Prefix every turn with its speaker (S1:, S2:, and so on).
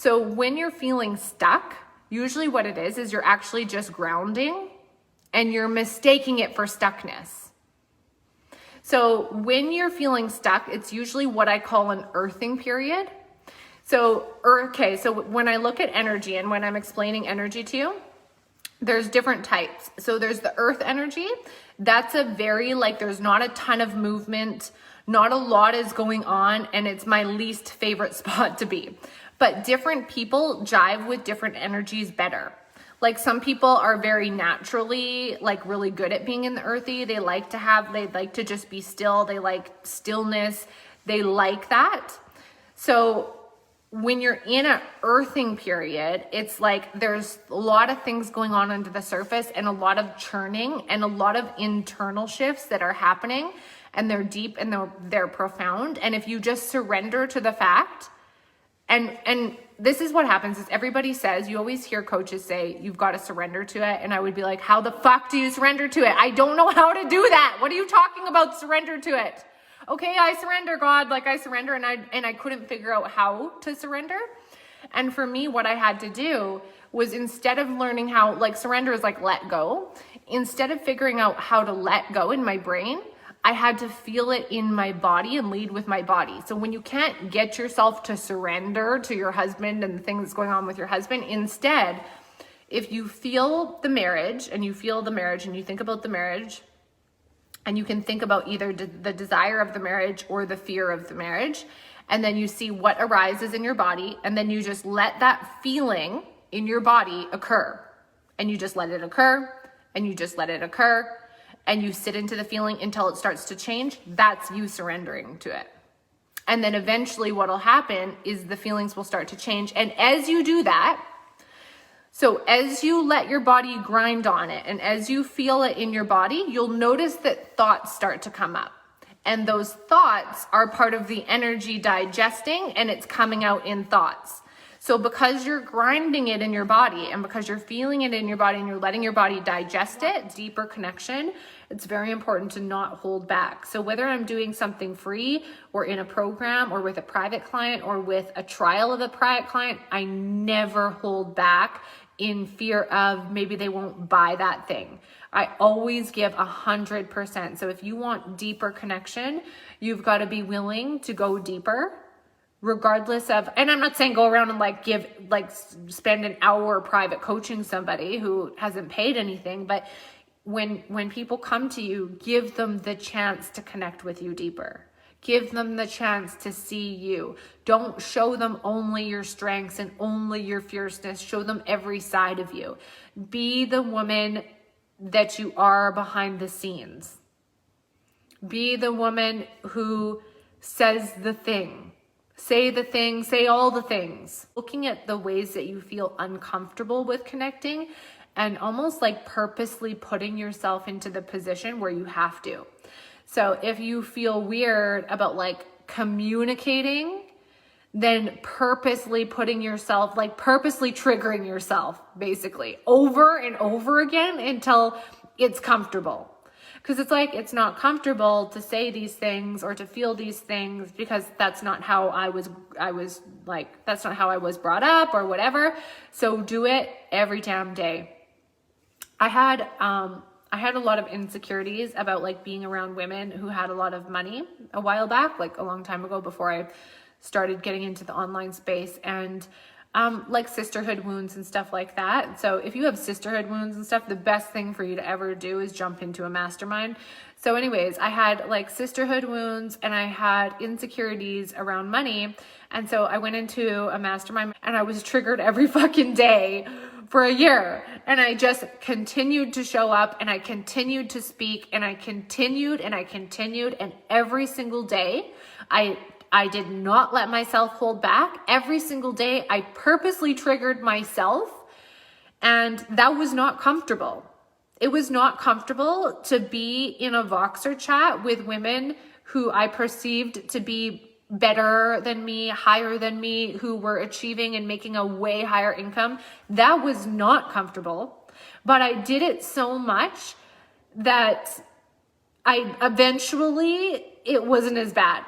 S1: So when you're feeling stuck, usually what it is you're actually just grounding and you're mistaking it for stuckness. So when you're feeling stuck, it's usually what I call an earthing period. So when I look at energy and when I'm explaining energy to you, there's different types. So there's the earth energy. That's a very, there's not a ton of movement, not a lot is going on, and it's my least favorite spot to be. But different people jive with different energies better. Like some people are very naturally, really good at being in the earthy. They like to just be still. They like stillness. They like that. So when you're in an earthing period, it's there's a lot of things going on under the surface and a lot of churning and a lot of internal shifts that are happening, and they're deep and they're profound. And if you just surrender to the fact, and this is what happens is everybody says, you always hear coaches say, you've got to surrender to it. And I would be like, how the fuck do you surrender to it? I don't know how to do that. What are you talking about? Surrender to it. Okay, I surrender, God, I surrender, and I couldn't figure out how to surrender. And for me, what I had to do was, instead of learning how, surrender is let go, instead of figuring out how to let go in my brain, I had to feel it in my body and lead with my body. So when you can't get yourself to surrender to your husband and the things going on with your husband, instead, if you feel the marriage and you think about the marriage, and you can think about either the desire of the marriage or the fear of the marriage. And then you see what arises in your body. And then you just let that feeling in your body occur. And you just let it occur. And you just let it occur. And you sit into the feeling until it starts to change. That's you surrendering to it. And then eventually what will happen is the feelings will start to change. And as you do that, so as you let your body grind on it and as you feel it in your body, you'll notice that thoughts start to come up. And those thoughts are part of the energy digesting, and it's coming out in thoughts. So because you're grinding it in your body and because you're feeling it in your body and you're letting your body digest it, deeper connection, it's very important to not hold back. So whether I'm doing something free or in a program or with a private client or with a trial of a private client, I never hold back in fear of maybe they won't buy that thing. I always give 100%. So if you want deeper connection, you've got to be willing to go deeper, regardless of, and I'm not saying go around and spend an hour private coaching somebody who hasn't paid anything, but when people come to you, give them the chance to connect with you deeper. Give them the chance to see you. Don't show them only your strengths and only your fierceness. Show them every side of you. Be the woman that you are behind the scenes. Be the woman who says the thing. Say the thing, say all the things. Looking at the ways that you feel uncomfortable with connecting and almost purposely putting yourself into the position where you have to. So if you feel weird about communicating, then purposely putting yourself, purposely triggering yourself basically over and over again until it's comfortable. Because it's not comfortable to say these things or to feel these things because that's not how that's not how I was brought up or whatever. So do it every damn day. I had a lot of insecurities about being around women who had a lot of money a while back, a long time ago before I started getting into the online space, and sisterhood wounds and stuff like that. So if you have sisterhood wounds and stuff, the best thing for you to ever do is jump into a mastermind. So anyways, I had sisterhood wounds and I had insecurities around money. And so I went into a mastermind and I was triggered every fucking day for a year. And I just continued to show up and I continued to speak and I continued. And every single day I did not let myself hold back. Every single day I purposely triggered myself, and that was not comfortable. It was not comfortable to be in a Voxer chat with women who I perceived to be better than me, higher than me, who were achieving and making a way higher income. That was not comfortable, but I did it so much that it wasn't as bad.